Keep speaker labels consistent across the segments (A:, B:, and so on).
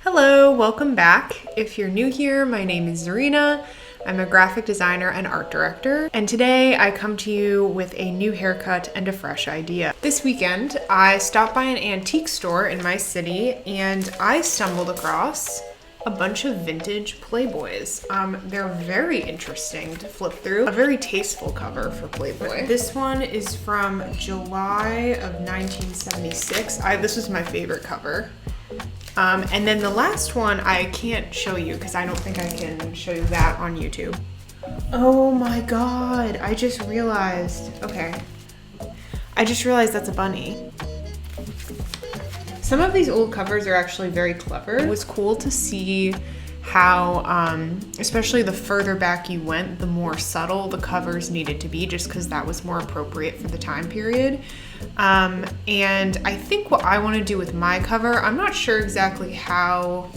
A: Hello, welcome back. If you're new here, my name is Zarina. I'm a graphic designer and art director, and today I come to you with a new haircut and a fresh idea. This weekend, I stopped by an antique store in my city and I stumbled across a bunch of vintage Playboys. They're very interesting to flip through. A very tasteful cover for Playboy. This one is from July of 1976. This was my favorite cover. And then the last one I can't show you because I don't think I can show you that on YouTube. Oh my God, I just realized that's a bunny. Some of these old covers are actually very clever. It was cool to see how, especially the further back you went, the more subtle the covers needed to be, just because that was more appropriate for the time period. And I think what I want to do with my cover, I'm not sure exactly how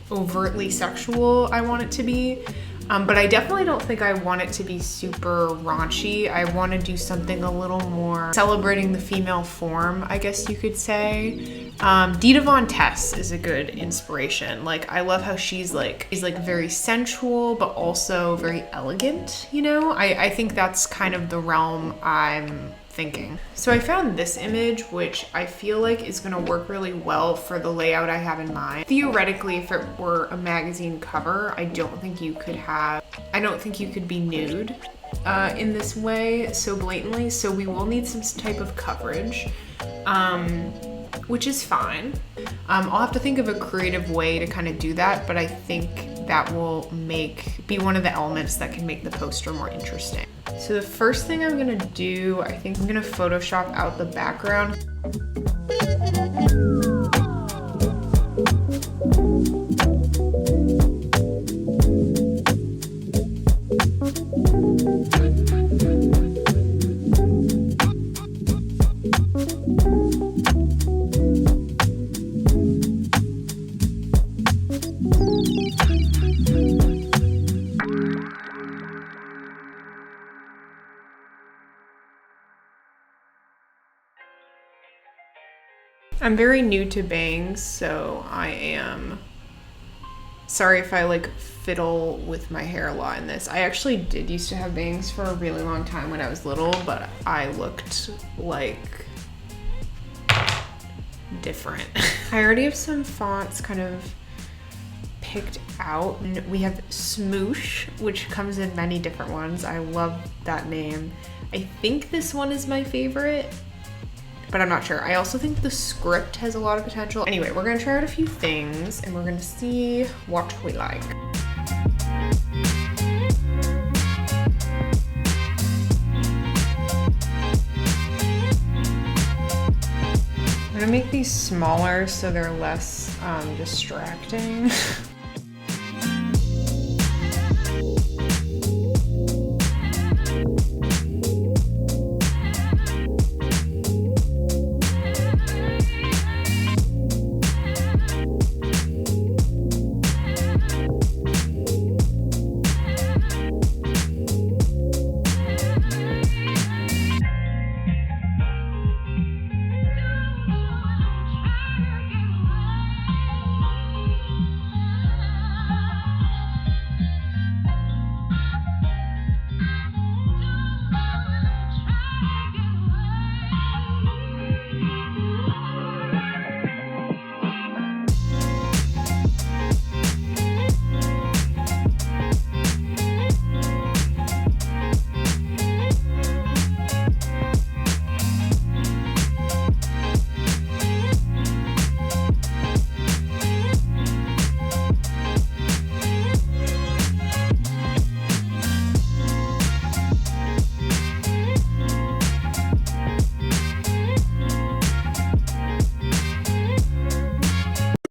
A: overtly sexual I want it to be, but I definitely don't think I want it to be super raunchy. I want to do something a little more celebrating the female form, I guess you could say. Dita Von Tess is a good inspiration. Like, I love how she's very sensual, but also very elegant, you know? I think that's kind of the realm I'm thinking. So I found this image, which I feel like is gonna work really well for the layout I have in mind. Theoretically, if it were a magazine cover, I don't think you could be nude in this way so blatantly. So we will need some type of coverage, which is fine. I'll have to think of a creative way to kind of do that, but I think that will be one of the elements that can make the poster more interesting. So the first thing I'm gonna do, I think I'm gonna Photoshop out the background. I'm very new to bangs, so I am sorry if I fiddle with my hair a lot in this. I actually did used to have bangs for a really long time when I was little, but I looked different. I already have some fonts kind of picked out. And we have Smoosh, which comes in many different ones. I love that name. I think this one is my favorite, but I'm not sure. I also think the script has a lot of potential. Anyway, we're gonna try out a few things and we're gonna see what we like. I'm gonna make these smaller so they're less distracting.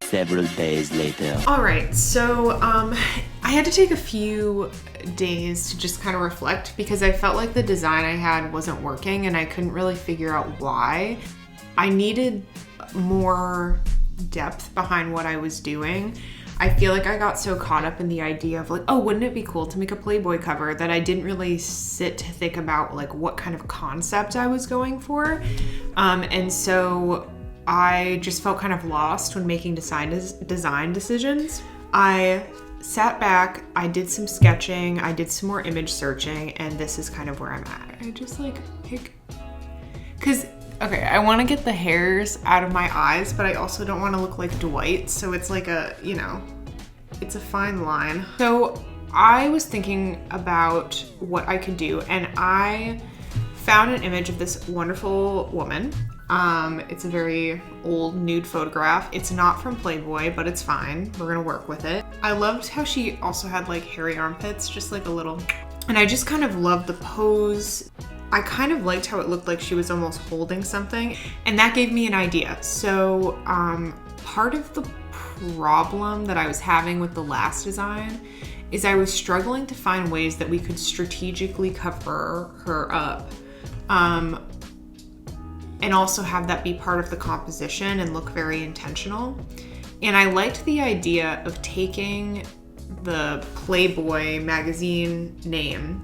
B: Several days later.
A: All right, so I had to take a few days to just kind of reflect because I felt like the design I had wasn't working and I couldn't really figure out why. I needed more depth behind what I was doing. I feel like I got so caught up in the idea of oh, wouldn't it be cool to make a Playboy cover that I didn't really sit to think about what kind of concept I was going for. And so I just felt kind of lost when making design decisions. I sat back, I did some sketching, I did some more image searching, and this is kind of where I'm at. I just like pick, cause okay, I want to get the hairs out of my eyes, but I also don't want to look like Dwight. So it's like a, you know, it's a fine line. So I was thinking about what I could do, and I found an image of this wonderful woman. It's a very old nude photograph. It's not from Playboy, but it's fine. We're gonna work with it. I loved how she also had like hairy armpits, just like a little, and I just kind of loved the pose. I kind of liked how it looked like she was almost holding something, and that gave me an idea. So part of the problem that I was having with the last design is I was struggling to find ways that we could strategically cover her up, and also have that be part of the composition and look very intentional. And I liked the idea of taking the Playboy magazine name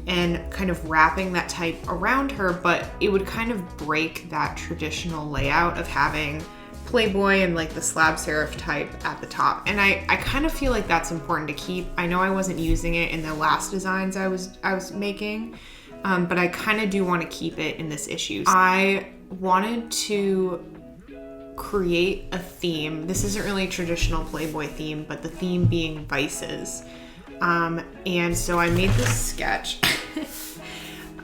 A: and kind of wrapping that type around her, but it would kind of break that traditional layout of having Playboy and like the slab serif type at the top. And I kind of feel like that's important to keep. I know I wasn't using it in the last designs I was making, but I kind of do want to keep it in this issue. I wanted to create a theme. This isn't really a traditional Playboy theme, but the theme being vices. And so I made this sketch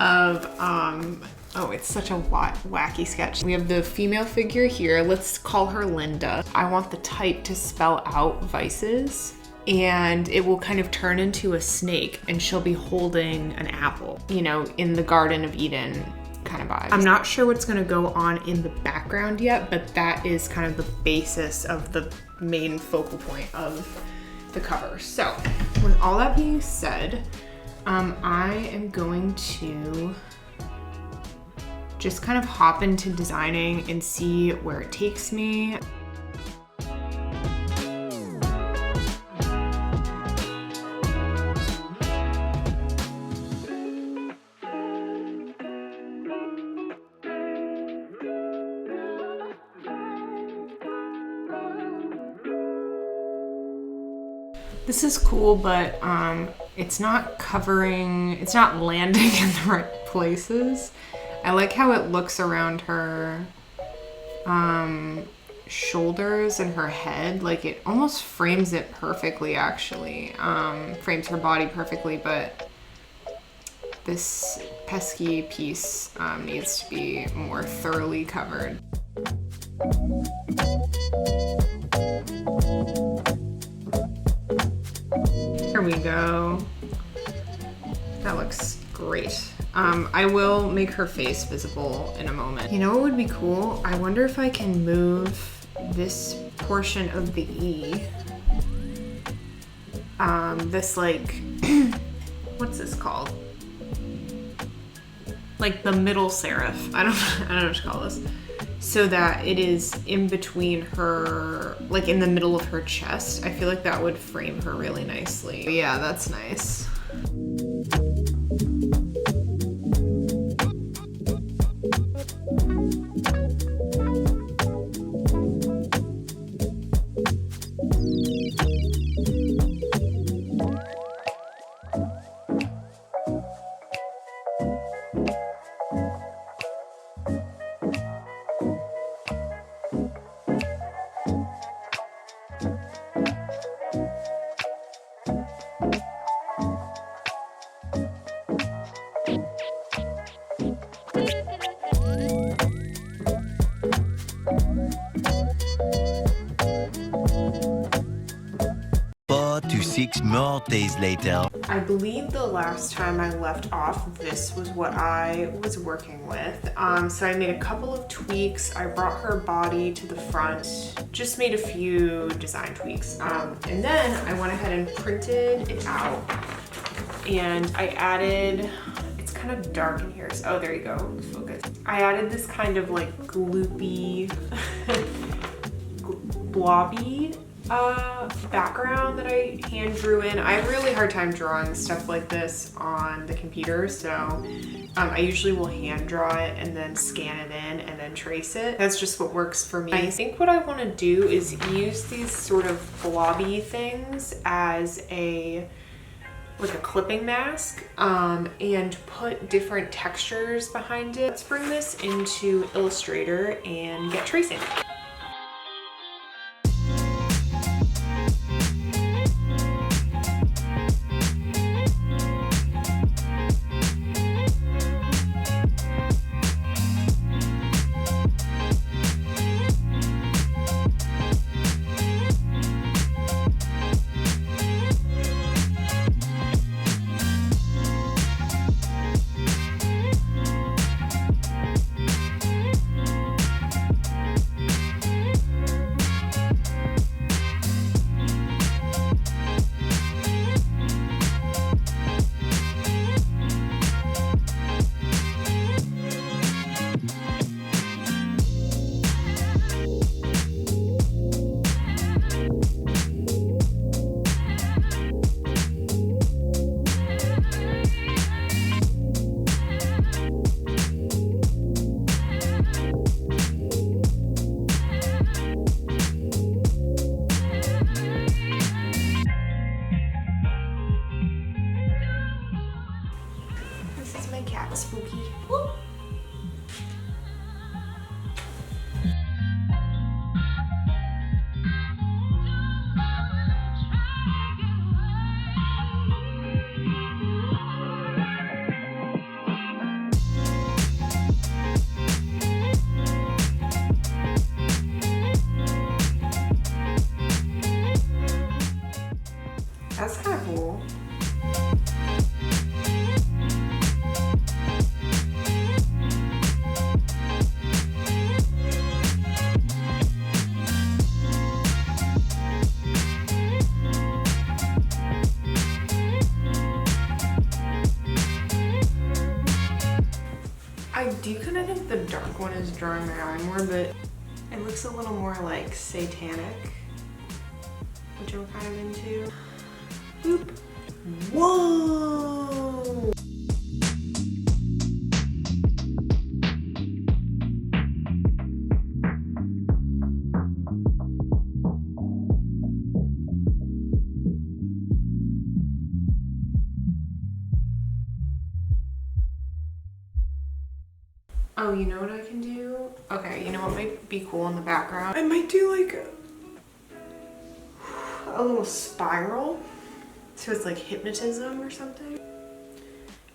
A: of, oh, it's such a wacky sketch. We have the female figure here. Let's call her Linda. I want the type to spell out vices, and it will kind of turn into a snake, and she'll be holding an apple, you know, in the Garden of Eden kind of vibe. I'm not sure what's gonna go on in the background yet, but that is kind of the basis of the main focal point of the cover. So with all that being said, I am going to just kind of hop into designing and see where it takes me. This is cool, but it's not landing in the right places. I like how it looks around her shoulders and her head. Like it almost frames it perfectly, actually. Frames her body perfectly, but this pesky piece needs to be more thoroughly covered. Here we go. That looks great. I will make her face visible in a moment. You know what would be cool? I wonder if I can move this portion of the E. This like, what's this called? Like the middle serif. I don't know what to call this. So that it is in between her, like in the middle of her chest. I feel like that would frame her really nicely. Yeah, that's nice.
B: To 6 more days later.
A: I believe the last time I left off, this was what I was working with. So I made a couple of tweaks. I brought her body to the front, just made a few design tweaks. And then I went ahead and printed it out. And I added, it's kind of dark in here. So, oh, there you go, focus. I added this kind of like gloopy, blobby background that I hand drew in. I have a really hard time drawing stuff like this on the computer, so I usually will hand draw it and then scan it in and then trace it. That's just what works for me. I think what I want to do is use these sort of blobby things as like a clipping mask, and put different textures behind it. Let's bring this into Illustrator and get tracing. Spooky. Woo. That's kind of cool. I do kind of think the dark one is drawing my eye more, but it looks a little more like satanic, which I'm kind of into. Boop. Whoa! Oh, you know what I can do? Okay, you know what might be cool in the background? I might do like a little spiral. So it's like hypnotism or something.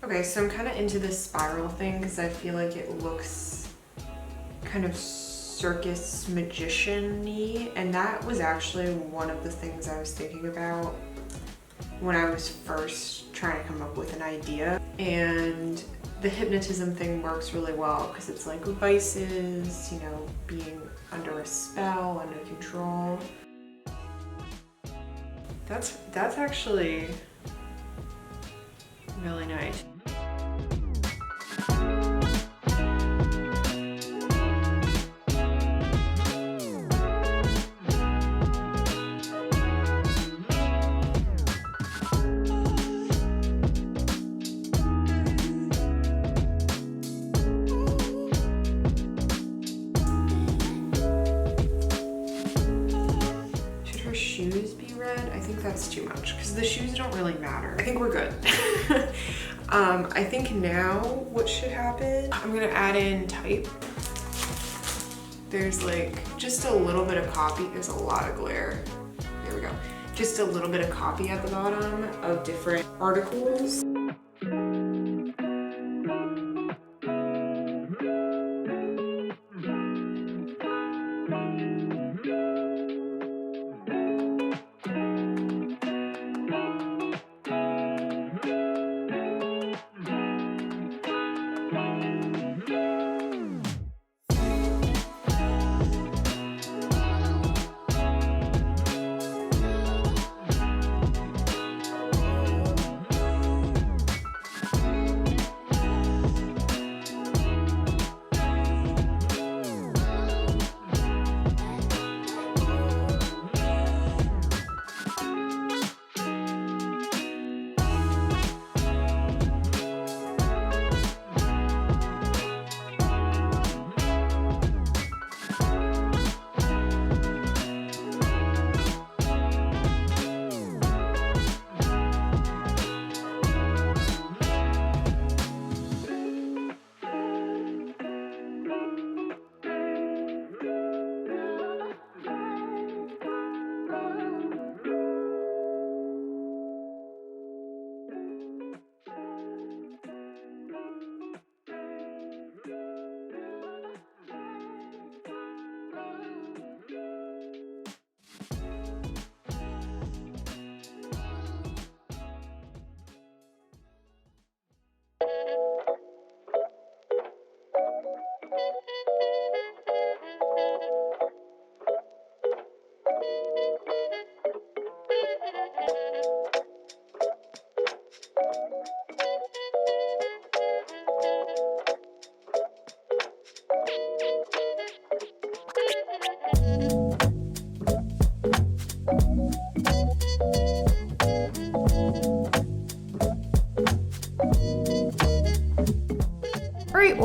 A: Okay, so I'm kind of into this spiral thing because I feel like it looks kind of circus magician-y, and that was actually one of the things I was thinking about when I was first trying to come up with an idea. And the hypnotism thing works really well because it's like vices, you know, being under a spell, under control. That's actually really nice. Shoes be red? I think that's too much because the shoes don't really matter. I think we're good. I think now what should happen, I'm gonna add in type. There's like just a little bit of copy. There's a lot of glare. There we go. Just a little bit of copy at the bottom of different articles.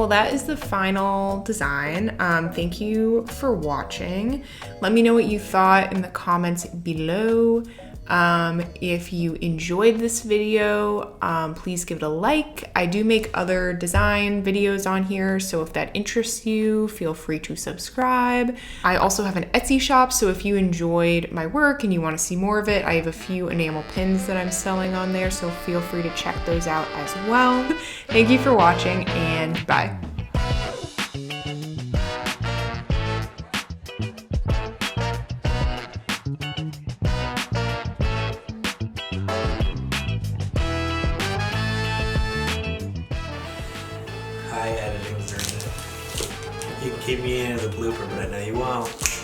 A: well, that is the final design. Thank you for watching. Let me know what you thought in the comments below. If you enjoyed this video, please give it a like. I do make other design videos on here, so if that interests you, feel free to subscribe. I also have an Etsy shop, so if you enjoyed my work and you want to see more of it, I have a few enamel pins that I'm selling on there, so feel free to check those out as well. Thank you for watching, and bye.
C: Hi, editing nerd. You can keep me in as a blooper, but I know you won't.